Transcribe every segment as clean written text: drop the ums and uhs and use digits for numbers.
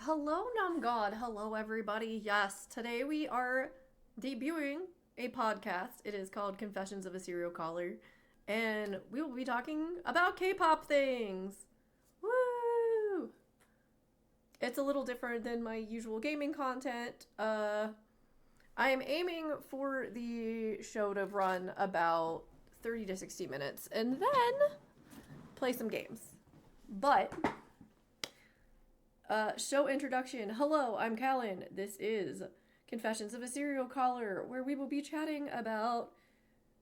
Hello, Numb God. Hello, everybody. Yes, today we are debuting a podcast. It is called Confessions of a Serial Caller, and we will be talking about K-pop things. Woo! It's a little different than my usual gaming content. I am aiming for the show to run about 30 to 60 minutes, and then play some games. But show introduction. Hello, I'm Kalan. This is Confessions of a Serial Caller, where we will be chatting about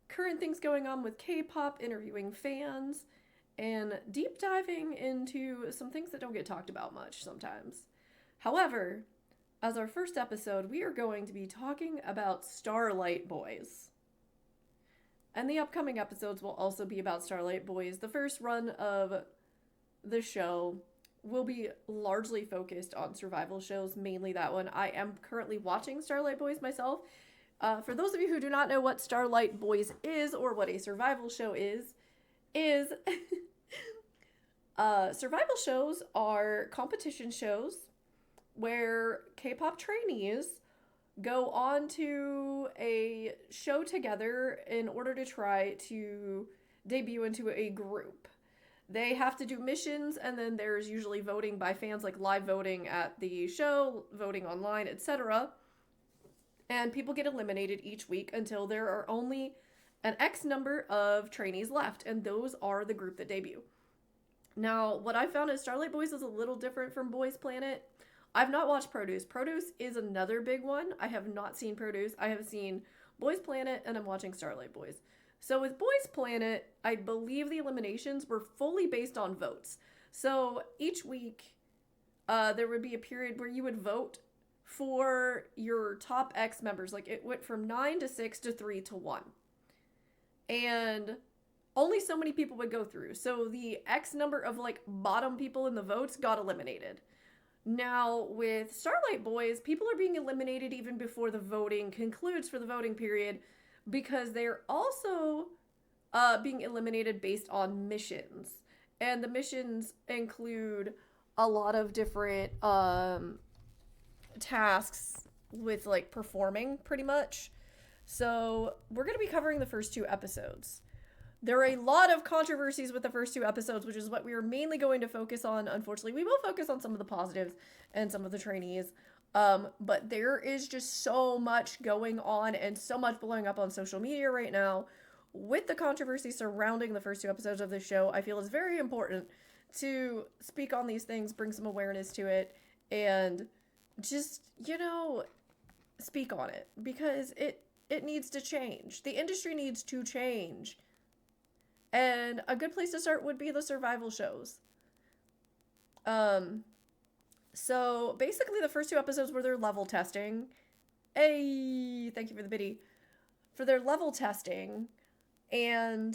current things going on with K-pop, interviewing fans, and deep diving into some things that don't get talked about much sometimes. However, as our first episode, we are going to be talking about Starlight Boys. And the upcoming episodes will also be about Starlight Boys. The first run of the show will be largely focused on survival shows, mainly that one. I am currently watching Starlight Boys myself. For those of you who do not know what Starlight Boys is or what a survival show is survival shows are competition shows where K-pop trainees go on to a show together in order to try to debut into a group. They have to do missions, and then there's usually voting by fans, like live voting at the show, voting online, etc. And people get eliminated each week until there are only an X number of trainees left, and those are the group that debut. Now, what I found is Starlight Boys is a little different from Boys Planet. I've not watched Produce. Produce is another big one. I have not seen Produce. I have seen Boys Planet, and I'm watching Starlight Boys. So with Boys Planet, I believe the eliminations were fully based on votes. So each week, there would be a period where you would vote for your top X members. Like it went from 9 to 6 to 3 to 1. And only so many people would go through. So the X number of like bottom people in the votes got eliminated. Now with Starlight Boys, people are being eliminated even before the voting concludes for the voting period, because they're also being eliminated based on missions. And the missions include a lot of different tasks with like performing pretty much. So we're going to be covering the first two episodes. There are a lot of controversies with the first two episodes, which is what we are mainly going to focus on. Unfortunately, we will focus on some of the positives and some of the trainees. But there is just so much going on and so much blowing up on social media right now with the controversy surrounding the first two episodes of the show. I feel it's very important to speak on these things, bring some awareness to it, and just, speak on it, because it needs to change. The industry needs to change. And a good place to start would be the survival shows. So basically the first two episodes were their level testing. Hey, thank you for the biddy. For their level testing. And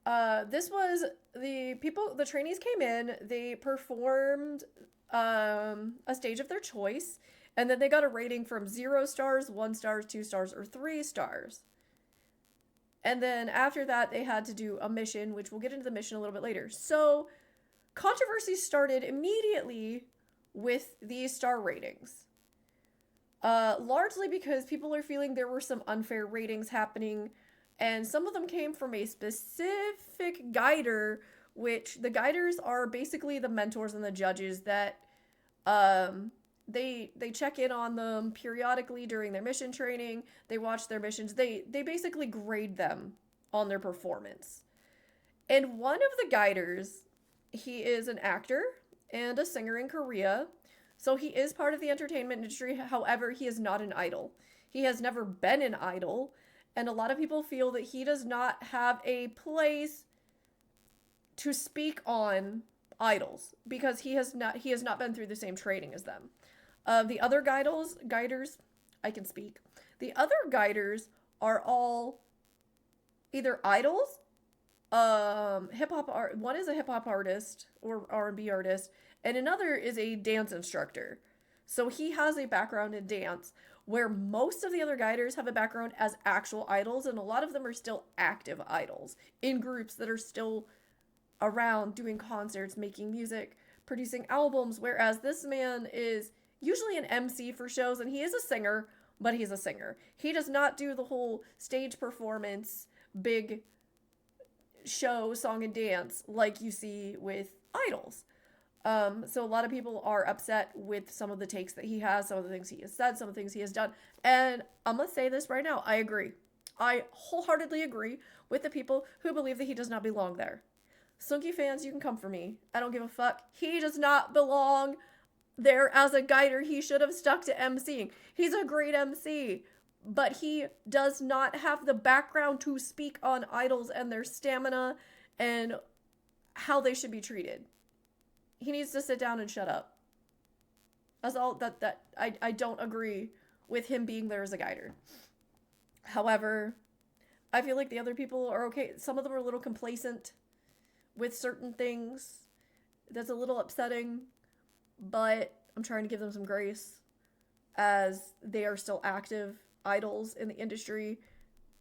this was the trainees came in, they performed a stage of their choice, and then they got a rating from 0 stars, 1 star, 2 stars, or 3 stars. And then after that, they had to do a mission, which we'll get into the mission a little bit later. So controversy started immediately with these star ratings. Largely because people are feeling there were some unfair ratings happening, and some of them came from a specific guider, which the guiders are basically the mentors and the judges that they check in on them periodically during their mission training. They watch their missions. They basically grade them on their performance. And one of the guiders, he is an actor and a singer in Korea. So he is part of the entertainment industry. However, he is not an idol. He has never been an idol. And a lot of people feel that he does not have a place to speak on idols because he has not been through the same training as them. The other guiders, I can speak. The other guiders are all either idols, hip hop art. One is a hip hop artist or R&B artist, and another is a dance instructor. So he has a background in dance, where most of the other guiders have a background as actual idols, and a lot of them are still active idols in groups that are still around doing concerts, making music, producing albums, whereas this man is usually an MC for shows, and he is a singer, but he's a singer. He does not do the whole stage performance, big show, song and dance like you see with idols. So a lot of people are upset with some of the takes that he has, some of the things he has said, some of the things he has done. And I'm going to say this right now. I agree. I wholeheartedly agree with the people who believe that he does not belong there. Seunggi fans, you can come for me. I don't give a fuck. He does not belong there as a guider. He should have stuck to MCing. He's a great MC, but he does not have the background to speak on idols and their stamina and how they should be treated. He needs to sit down and shut up. That's all that I don't agree with him being there as a guider. However, I feel like the other people are okay. Some of them are a little complacent with certain things. That's a little upsetting, but I'm trying to give them some grace as they are still active idols in the industry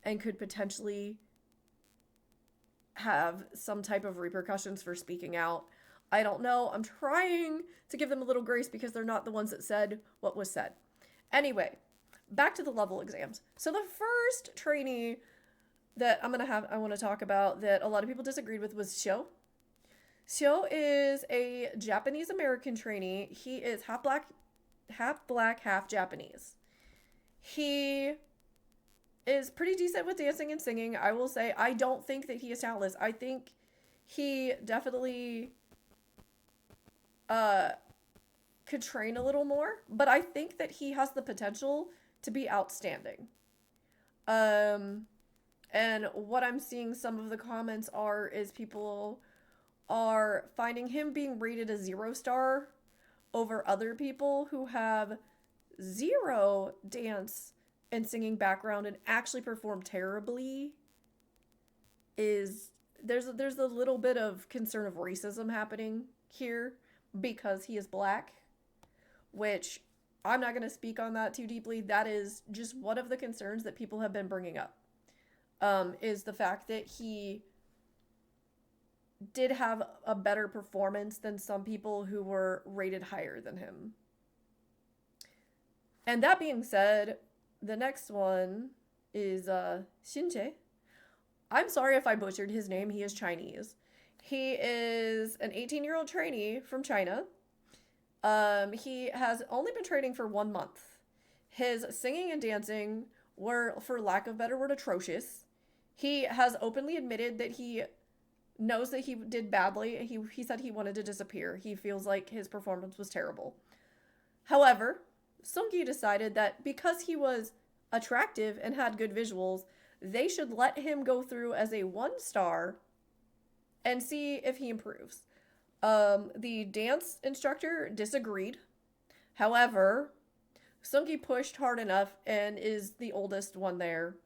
and could potentially have some type of repercussions for speaking out. I don't know. I'm trying to give them a little grace because they're not the ones that said what was said. Anyway, back to the level exams. So the first trainee that I want to talk about that a lot of people disagreed with was Sho. Sho is a Japanese American trainee. He is half black, half Japanese. He is pretty decent with dancing and singing. I will say, I don't think that he is talentless. I think he definitely could train a little more, but I think that he has the potential to be outstanding. And what I'm seeing some of the comments is people are finding him being rated a 0-star over other people who have 0 dance and singing background and actually perform terribly. There's a little bit of concern of racism happening here because he is black, which I'm not going to speak on that too deeply. That is just one of the concerns that people have been bringing up, is the fact that he did have a better performance than some people who were rated higher than him. And that being said, the next one is Shinche. I'm sorry if I butchered his name. He is Chinese. He is an 18-year-old trainee from China. He has only been training for 1 month. His singing and dancing were, for lack of a better word, atrocious. He has openly admitted that he knows that he did badly. He said he wanted to disappear. He feels like his performance was terrible. However, Seunggi decided that because he was attractive and had good visuals, they should let him go through as a 1-star and see if he improves. The dance instructor disagreed. However, Seunggi pushed hard enough and is the oldest one there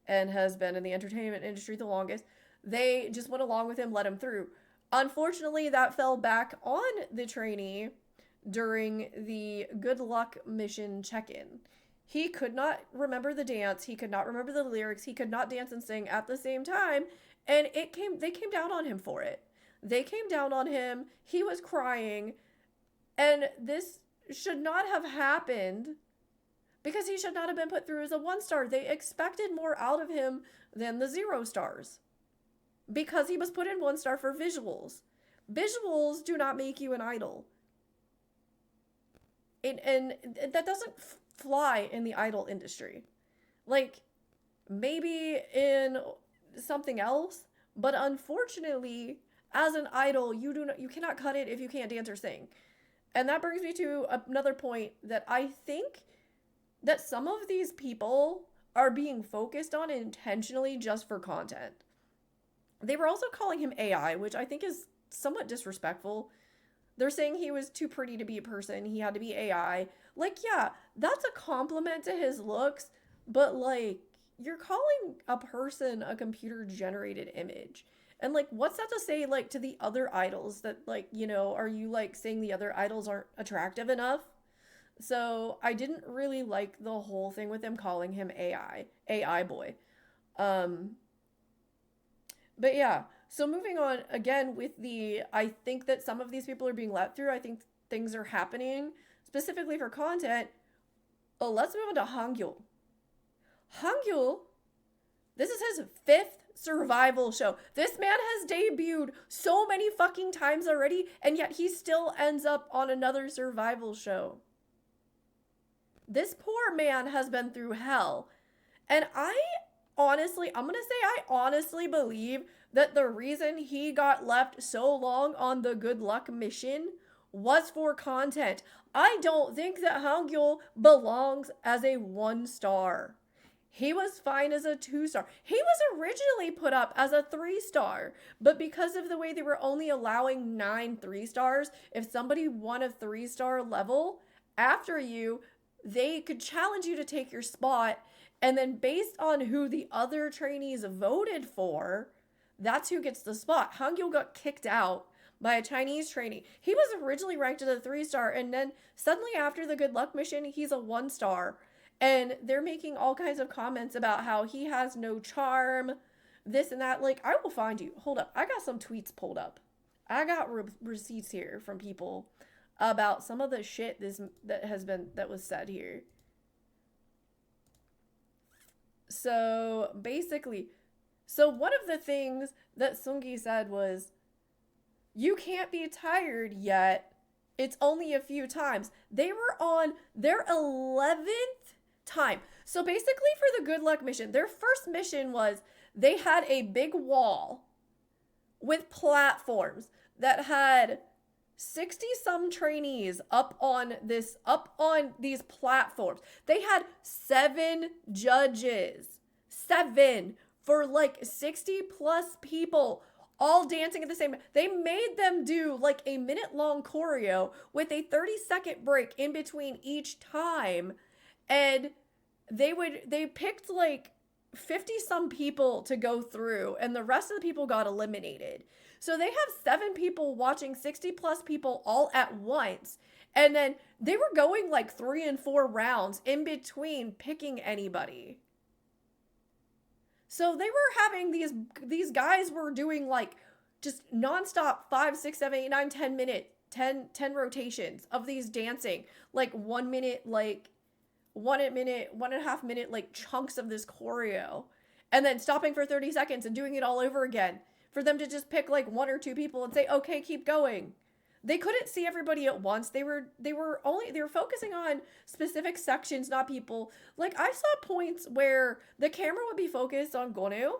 and has been in the entertainment industry the longest. They just went along with him, let him through. Unfortunately, that fell back on the trainee during the good luck mission check-in. He could not remember the dance. He could not remember the lyrics. He could not dance and sing at the same time. And they came down on him for it. They came down on him. He was crying. And this should not have happened because he should not have been put through as a 1-star. They expected more out of him than the 0 stars because he was put in 1-star for visuals. Visuals do not make you an idol. And that doesn't fly in the idol industry. Like, maybe in something else, but unfortunately, as an idol, you cannot cut it if you can't dance or sing. And that brings me to another point that I think that some of these people are being focused on intentionally just for content. They were also calling him AI, which I think is somewhat disrespectful. They're saying he was too pretty to be a person. He had to be AI. Like, yeah, that's a compliment to his looks, but like, you're calling a person a computer-generated image. And like, what's that to say, like, to the other idols that, like, you know, are you like saying the other idols aren't attractive enough? So I didn't really like the whole thing with them calling him AI boy. But yeah, So moving on again with I think that some of these people are being let through. I think things are happening specifically for content. Oh, let's move on to Hangyul. Hangyul, this is his 5th survival show. This man has debuted so many fucking times already, and yet he still ends up on another survival show. This poor man has been through hell. And I honestly believe that the reason he got left so long on the good luck mission was for content. I don't think that Hangyul belongs as a 1-star. He was fine as a 2-star. He was originally put up as a 3-star, but because of the way they were only allowing 9 3-stars, if somebody won a 3-star level after you, they could challenge you to take your spot, and then based on who the other trainees voted for, that's who gets the spot. Hangyul got kicked out by a Chinese trainee. He was originally ranked as a 3-star, and then suddenly after the good luck mission, he's a 1-star. And they're making all kinds of comments about how he has no charm, this and that. Like, I will find you. Hold up. I got some tweets pulled up. I got receipts here from people about some of the shit that was said here. So basically, one of the things that Seunggi said was, you can't be tired yet. It's only a few times. They were on their 11th time. So basically for the good luck mission, their first mission was they had a big wall with platforms that had 60 some trainees up on these platforms. They had 7 judges. 7 for like 60 plus people all dancing at the same time. They made them do like a minute-long choreo with a 30-second break in between each time. And they picked like 50 some people to go through, and the rest of the people got eliminated. So they have 7 people watching 60 plus people all at once. And then they were going like 3 and 4 rounds in between picking anybody. So they were having these guys were doing like just nonstop 5, 6, 7, 8, 9, 10 minute, 10 rotations of these dancing, like 1 minute, like 1.5 minute, like chunks of this choreo, and then stopping for 30 seconds and doing it all over again for them to just pick like 1 or 2 people and say, okay, keep going. They couldn't see everybody at once. They were focusing on specific sections, not people. Like, I saw points where the camera would be focused on Gonu.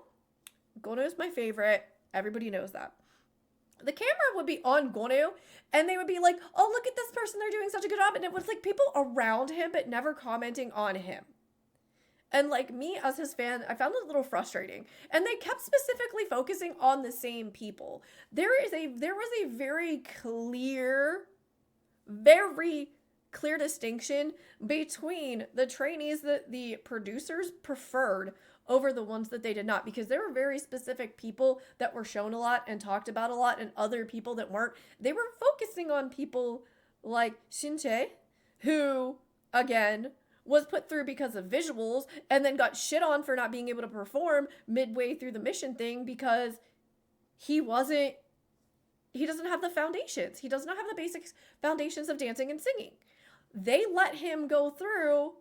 Gonu is my favorite. Everybody knows that. The camera would be on Gonu, and they would be like, oh, look at this person. They're doing such a good job. And it was like people around him, but never commenting on him. And like me as his fan, I found it a little frustrating. And they kept specifically focusing on the same people. There was a very clear distinction between the trainees that the producers preferred over the ones that they did not, because there were very specific people that were shown a lot and talked about a lot, and other people that weren't. They were focusing on people like Shinche, who, again, was put through because of visuals and then got shit on for not being able to perform midway through the mission thing because he doesn't have the foundations. He does not have the basic foundations of dancing and singing. They let him go through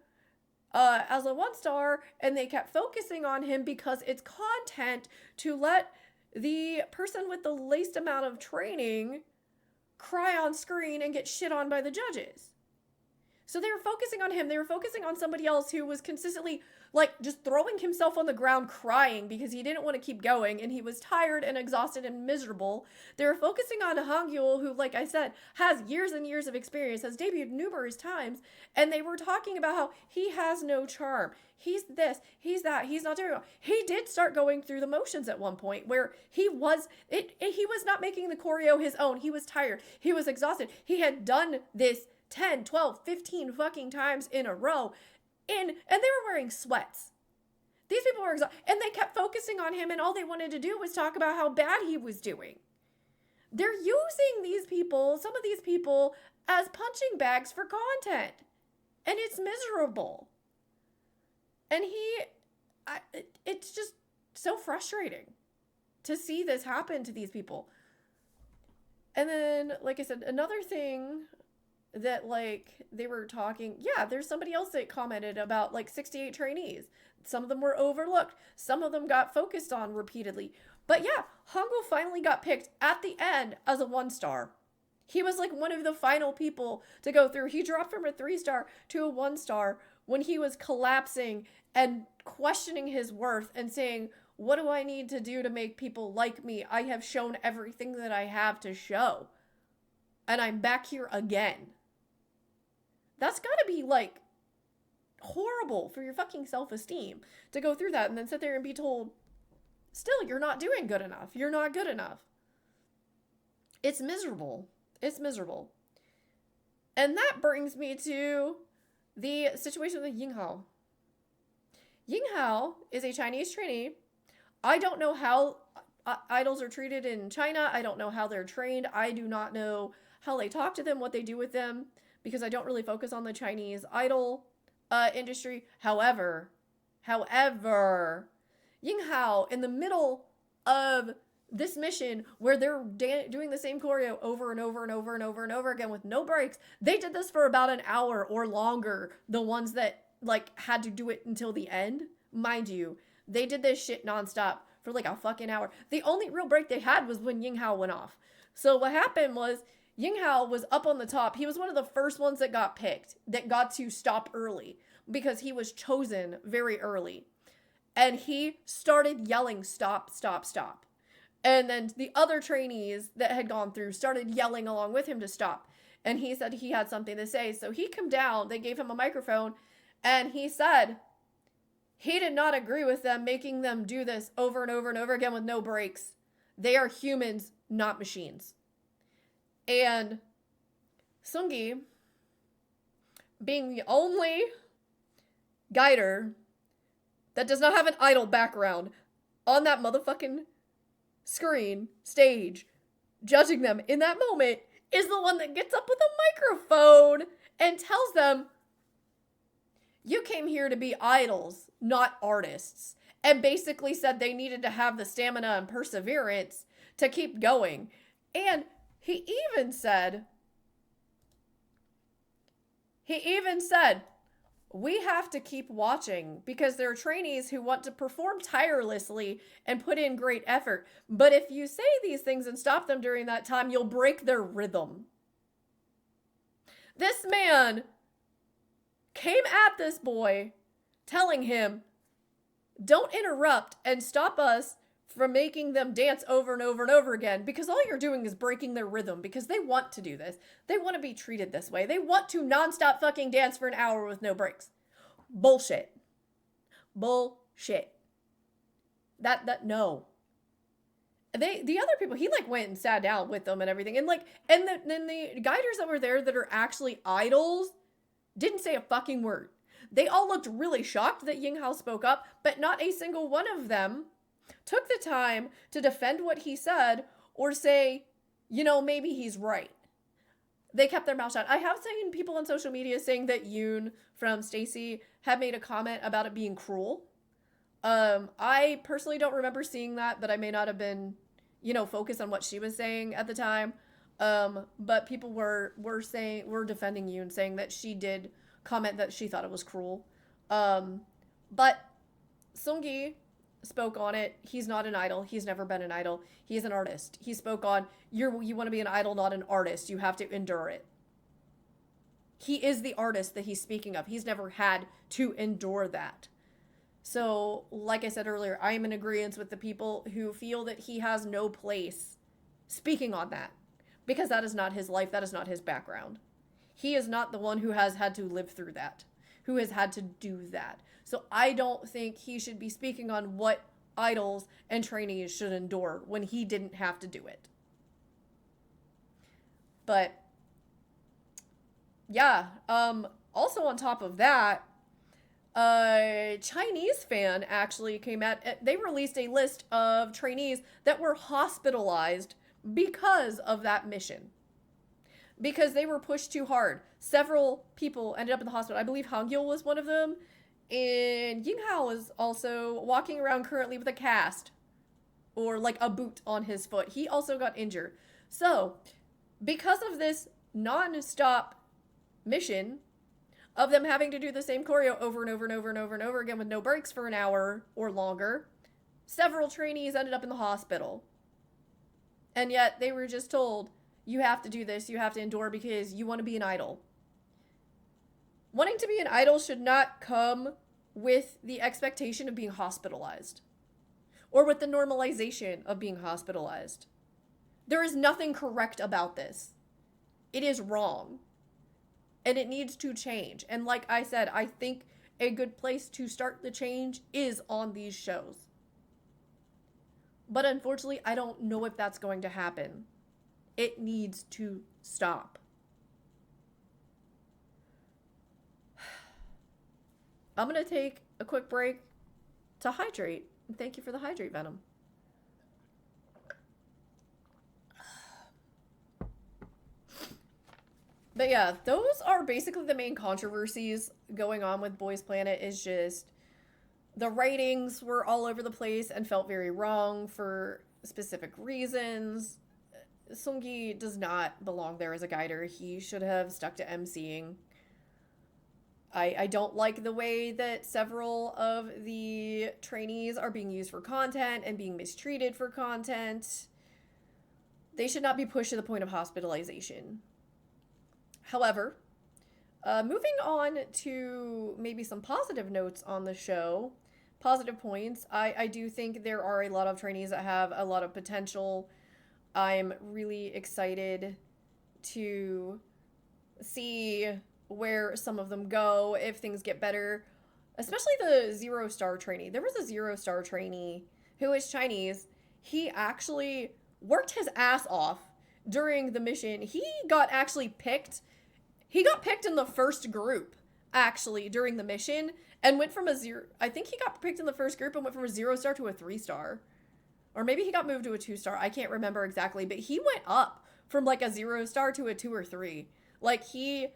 as a 1-star, and they kept focusing on him because it's content to let the person with the least amount of training cry on screen and get shit on by the judges. So they were focusing on him. They were focusing on somebody else who was consistently like just throwing himself on the ground crying because he didn't want to keep going and he was tired and exhausted and miserable. They were focusing on Hangyul, who, like I said, has years and years of experience, has debuted numerous times, and they were talking about how he has no charm. He's this, he's that, he's not doing well. He did start going through the motions at one point where he was not making the choreo his own. He was tired. He was exhausted. He had done this 10, 12, 15 fucking times in a row. And they were wearing sweats. These people were exhausted. And they kept focusing on him, and all they wanted to do was talk about how bad he was doing. They're using these people, some of these people, as punching bags for content. And it's miserable. And it's just so frustrating. to see this happen to these people. And then, like I said, another thing that, like, they were talking, yeah, there's somebody else that commented about, like, 68 trainees. Some of them were overlooked. Some of them got focused on repeatedly. But yeah, Hangul finally got picked at the end as a 1-star. He was like one of the final people to go through. He dropped from a 3-star to a 1-star when he was collapsing and questioning his worth and saying, what do I need to do to make people like me? I have shown everything that I have to show. And I'm back here again. That's gotta be, like, horrible for your fucking self-esteem to go through that and then sit there and be told, still, you're not doing good enough. You're not good enough. It's miserable. It's miserable. And that brings me to the situation with Yinghao. Yinghao is a Chinese trainee. I don't know how idols are treated in China. I don't know how they're trained. I do not know how they talk to them, what they do with them, because I don't really focus on the Chinese idol industry. However, Yinghao, in the middle of this mission where they're doing the same choreo over and over and over and over and over again with no breaks, they did this for about an hour or longer. The ones that, like, had to do it until the end, mind you, they did this shit nonstop for like a fucking hour. The only real break they had was when Yinghao went off. So what happened was Yinghao was up on the top. He was one of the first ones that got picked, that got to stop early because he was chosen very early. And he started yelling, stop, stop, stop. And then the other trainees that had gone through started yelling along with him to stop. And he said he had something to say. So he came down, they gave him a microphone, and he said he did not agree with them making them do this over and over and over again with no breaks. They are humans, not machines. And Seunggi, being the only guider that does not have an idol background on that motherfucking stage, judging them in that moment, is the one that gets up with a microphone and tells them, you came here to be idols, not artists. And basically said they needed to have the stamina and perseverance to keep going. And he even said, we have to keep watching because there are trainees who want to perform tirelessly and put in great effort. But if you say these things and stop them during that time, you'll break their rhythm. This man came at this boy telling him, don't interrupt and stop us from making them dance over and over and over again, because all you're doing is breaking their rhythm, because they want to do this. They want to be treated this way. They want to nonstop fucking dance for an hour with no breaks. Bullshit. No. The other people, he like went and sat down with them and everything. And then the guiders that were there that are actually idols didn't say a fucking word. They all looked really shocked that Yinghao spoke up, but not a single one of them took the time to defend what he said or say, maybe he's right. They kept their mouth shut. I have seen people on social media saying that Yoon from Stacy had made a comment about it being cruel. I personally don't remember seeing that, but I may not have been, focused on what she was saying at the time. But people were defending Yoon, saying that she did comment that she thought it was cruel. But Seunggi spoke on it. He's not an idol. He's never been an idol. He's an artist. He spoke on, you want to be an idol, not an artist. You have to endure it. He is the artist that he's speaking of. He's never had to endure that. So, like I said earlier, I am in agreement with the people who feel that he has no place speaking on that, because that is not his life. That is not his background. He is not the one who has had to live through that, who has had to do that. So I don't think he should be speaking on what idols and trainees should endure when he didn't have to do it. But yeah, also on top of that, a Chinese fan actually they released a list of trainees that were hospitalized because of that mission. Because they were pushed too hard. Several people ended up in the hospital. I believe Hangul was one of them. And Yinghao is also walking around currently with a cast. or like a boot on his foot. He also got injured. So, because of this non-stop mission of them having to do the same choreo over and over and over and over and over again with no breaks for an hour or longer, several trainees ended up in the hospital. And yet they were just told, you have to do this, you have to endure because you want to be an idol. Wanting to be an idol should not come with the expectation of being hospitalized or with the normalization of being hospitalized. There is nothing correct about this. It is wrong. And it needs to change. And like I said, I think a good place to start the change is on these shows. But unfortunately, I don't know if that's going to happen. It needs to stop. I'm going to take a quick break to hydrate. And thank you for the hydrate, Venom. But yeah, those are basically the main controversies going on with Boys Planet. Is just the ratings were all over the place and felt very wrong for specific reasons. Seunggi does not belong there as a guider. He should have stuck to emceeing. I don't like the way that several of the trainees are being used for content and being mistreated for content. They should not be pushed to the point of hospitalization. However, moving on to maybe some positive notes on the show, positive points, I do think there are a lot of trainees that have a lot of potential. I'm really excited to see where some of them go if things get better, especially the 0-star trainee. There was a 0-star trainee who is Chinese. He actually worked his ass off during the mission. He got picked in the first group, actually, during the mission, and went from I think he got picked in the first group and went from a 0-star to a 3-star. Or maybe he got moved to a 2-star. I can't remember exactly, but he went up from like a 0-star to a 2 or 3. Like, he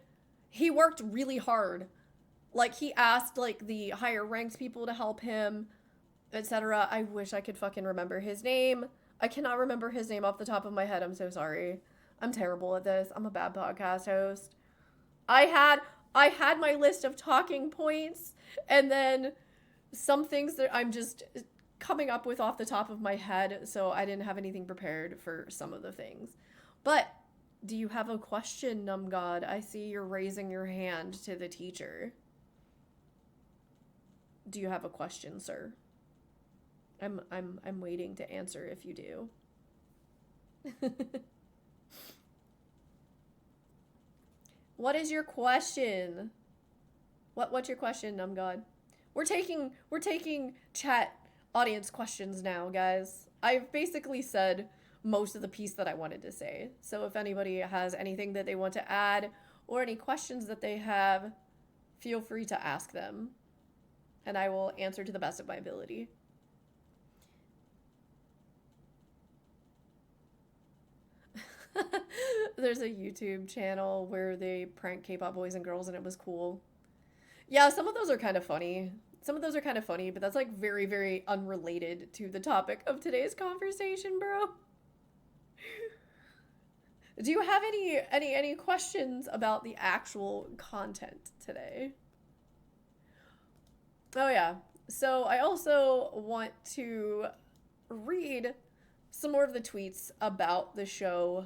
worked really hard. Like, he asked, like, the higher ranked people to help him, etc. I wish I could fucking remember his name. I cannot remember his name off the top of my head. I'm so sorry. I'm terrible at this. I'm a bad podcast host. I had my list of talking points, and then some things that I'm just coming up with off the top of my head, so I didn't have anything prepared for some of the things. But do you have a question, Numgod? I see you're raising your hand to the teacher. Do you have a question, sir? I'm waiting to answer if you do. What is your question? What's your question, Numgod? We're taking chat audience questions now, guys. I've basically said most of the piece that I wanted to say. So if anybody has anything that they want to add or any questions that they have, feel free to ask them, and I will answer to the best of my ability. There's a YouTube channel where they prank K-pop boys and girls, and it was cool. Yeah, some of those are kind of funny. But that's like very, very unrelated to the topic of today's conversation, bro. Do you have any questions about the actual content today? Oh yeah. So I also want to read some more of the tweets about the show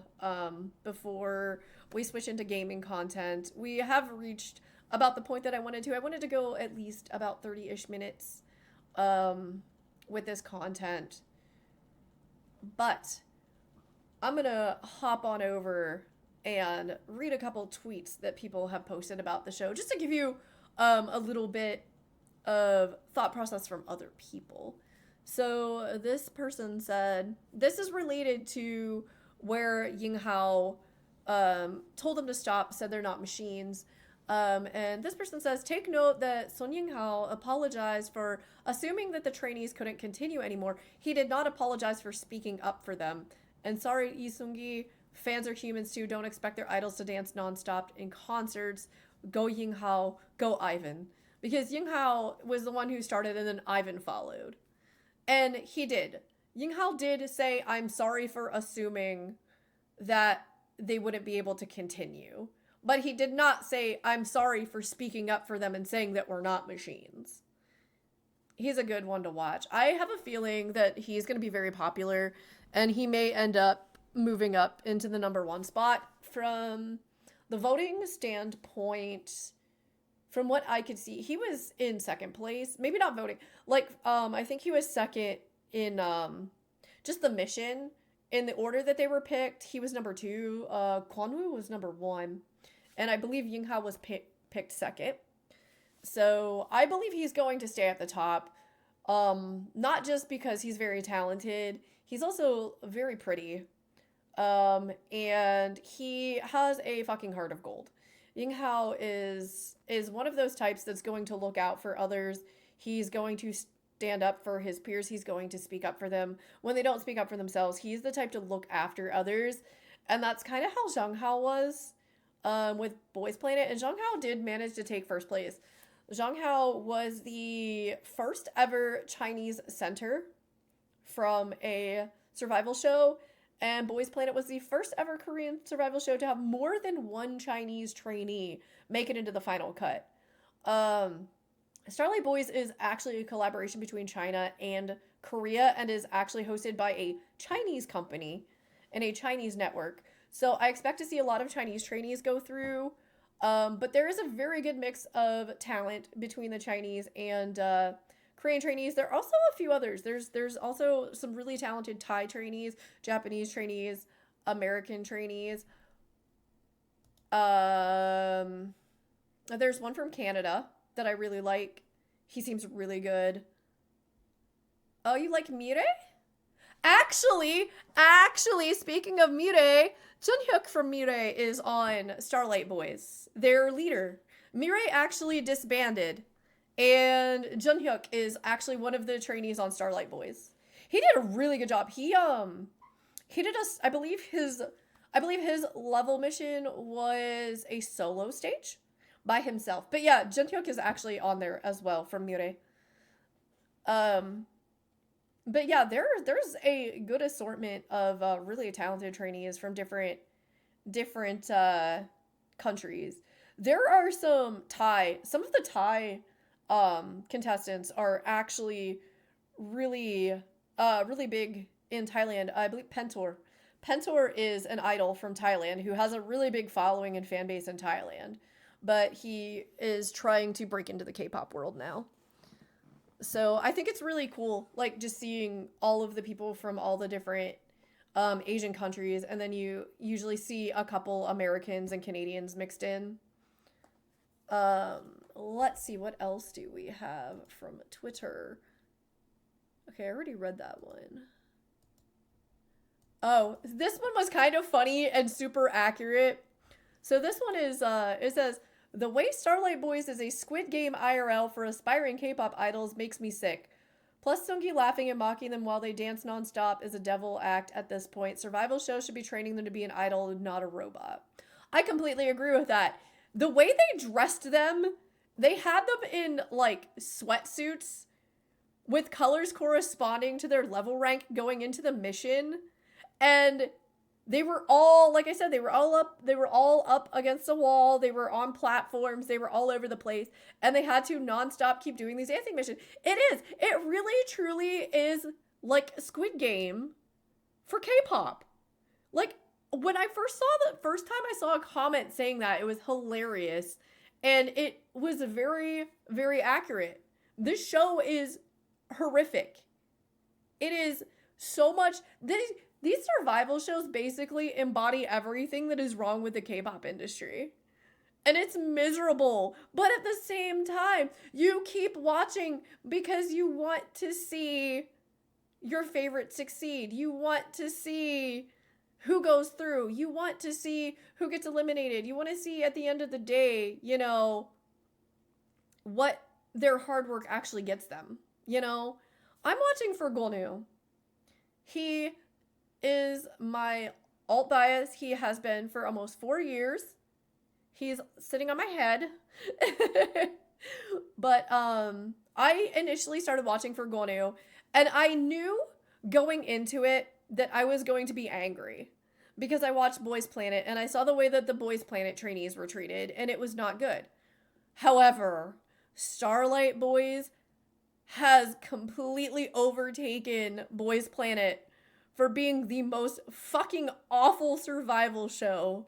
before we switch into gaming content. We have reached about the point that I wanted to. I wanted to go at least about 30-ish minutes with this content. But I'm going to hop on over and read a couple tweets that people have posted about the show, just to give you a little bit of thought process from other people. So this person said, this is related to where Ying Hao told them to stop, said they're not machines. And this person says, take note that Son Ying Hao apologized for assuming that the trainees couldn't continue anymore. He did not apologize for speaking up for them. And sorry, Lee Seung-gi, fans are humans too. Don't expect their idols to dance nonstop in concerts. Go Ying Hao, go Ivan. Because Ying Hao was the one who started and then Ivan followed. And he did. Yinghao did say, I'm sorry for assuming that they wouldn't be able to continue. But he did not say, I'm sorry for speaking up for them and saying that we're not machines. He's a good one to watch. I have a feeling that he's going to be very popular and he may end up moving up into the number one spot from the voting standpoint. From what I could see, he was in second place. Maybe not voting. Like, I think he was second in just the mission. In the order that they were picked, he was number 2. Kwanwoo was number 1. And I believe Yinghao was picked second. So I believe he's going to stay at the top. Not just because he's very talented. He's also very pretty. And he has a fucking heart of gold. Yinghao is one of those types that's going to look out for others. He's going to stand up for his peers. He's going to speak up for them. When they don't speak up for themselves, he's the type to look after others. And that's kind of how Zhang Hao was with Boys Planet. And Zhang Hao did manage to take first place. Zhang Hao was the first ever Chinese center from a survival show. And Boys Planet was the first ever Korean survival show to have more than one Chinese trainee make it into the final cut. Starlight Boys is actually a collaboration between China and Korea and is actually hosted by a Chinese company and a Chinese network. So I expect to see a lot of Chinese trainees go through. But there is a very good mix of talent between the Chinese and Korean trainees. There are also a few others. There's also some really talented Thai trainees, Japanese trainees, American trainees. There's one from Canada that I really like. He seems really good. Oh, you like Miure? Actually, speaking of Miure, Junhyuk from Miure is on Starlight Boys. Their leader. Miure actually disbanded. And Junhyuk is actually one of the trainees on Starlight Boys. He did a really good job. He did I believe his level mission was a solo stage by himself. But yeah, Junhyuk is actually on there as well from Miure. But yeah, there's a good assortment of really talented trainees from different countries. There are some of the Thai contestants are actually really big in Thailand. I believe Pentor is an idol from Thailand who has a really big following and fan base in Thailand, but he is trying to break into the K-pop world now. So I think it's really cool, like, just seeing all of the people from all the different Asian countries, and then you usually see a couple Americans and Canadians mixed in. Let's see, what else do we have from Twitter? Okay, I already read that one. Oh, this one was kind of funny and super accurate. So this one is, it says, the way Starlight Boys is a Squid Game IRL for aspiring K-pop idols makes me sick. Plus, Seunggi laughing and mocking them while they dance nonstop is a devil act at this point. Survival shows should be training them to be an idol, not a robot. I completely agree with that. The way they dressed them, they had them in, like, sweatsuits with colors corresponding to their level rank going into the mission. And they were all, like I said, they were all up against the wall. They were on platforms. They were all over the place. And they had to nonstop keep doing these dancing missions. It really, truly is like Squid Game for K-pop. Like, when I first time I saw a comment saying that, it was hilarious. And it was very, very accurate. This show is horrific. It is so much... These survival shows basically embody everything that is wrong with the K-pop industry. And it's miserable. But at the same time, you keep watching because you want to see your favorite succeed. You want to see who goes through. You want to see who gets eliminated. You want to see at the end of the day, you know, what their hard work actually gets them. You know, I'm watching for Golnu. He is my alt bias. He has been for almost 4 years. He's sitting on my head. But I initially started watching for Golnu, and I knew going into it that I was going to be angry because I watched Boys Planet and I saw the way that the Boys Planet trainees were treated, and it was not good. However, Starlight Boys has completely overtaken Boys Planet for being the most fucking awful survival show.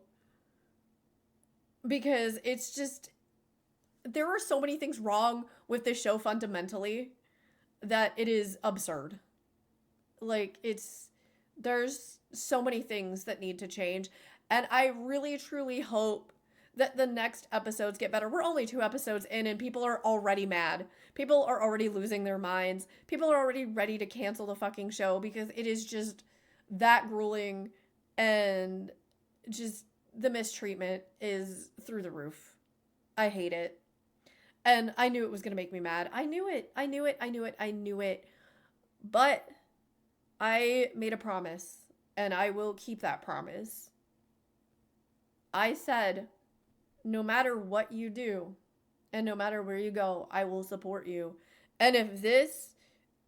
Because it's just, there are so many things wrong with this show fundamentally that it is absurd. Like, there's so many things that need to change. And I really, truly hope that the next episodes get better. We're only 2 episodes in and people are already mad. People are already losing their minds. People are already ready to cancel the fucking show because it is just that grueling, and just the mistreatment is through the roof. I hate it. And I knew it was going to make me mad. I knew it. But I made a promise, and I will keep that promise. I said, no matter what you do, and no matter where you go, I will support you. And if this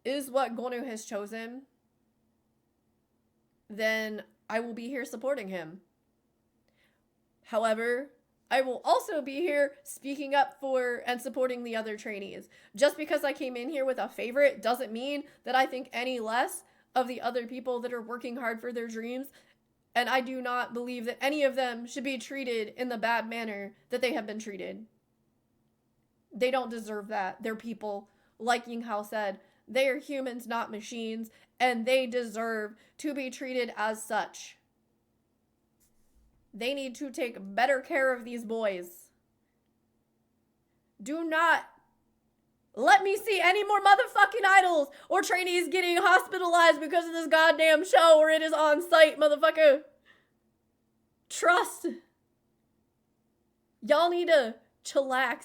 is what Gonu has chosen, then I will be here supporting him. However, I will also be here speaking up for and supporting the other trainees. Just because I came in here with a favorite doesn't mean that I think any less of the other people that are working hard for their dreams. And I do not believe that any of them should be treated in the bad manner that they have been treated. They don't deserve that. They're people. Like Ying Hao said, they are humans, not machines, and they deserve to be treated as such. They need to take better care of these boys. Do not let me see any more motherfucking idols or trainees getting hospitalized because of this goddamn show where it is on site, motherfucker. Trust. Y'all need to chillax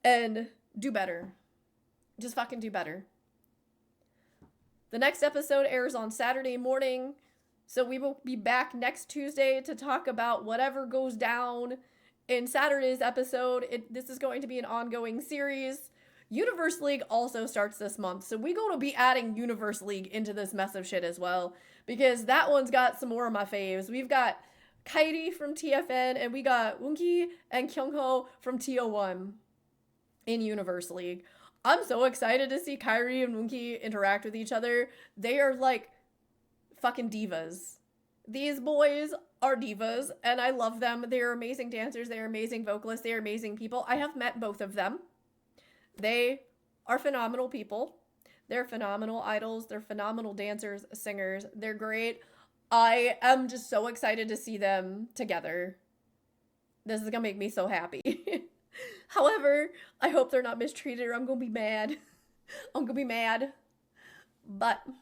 and do better. Just fucking do better. The next episode airs on Saturday morning, so we will be back next Tuesday to talk about whatever goes down in Saturday's episode. This is going to be an ongoing series. Universe League also starts this month, so we're going to be adding Universe League into this mess of shit as well, because that one's got some more of my faves. We've got Kairi from TFN, and we got Woonki and Kyungho from TO1 in Universe League. I'm so excited to see Kairi and Woonki interact with each other. They are like fucking divas. These boys are divas, and I love them. They are amazing dancers. They are amazing vocalists. They are amazing people. I have met both of them. They are phenomenal people. They're phenomenal idols. They're phenomenal dancers, singers. They're great. I am just so excited to see them together. This is gonna make me so happy. However, I hope they're not mistreated or I'm gonna be mad. I'm gonna be mad. But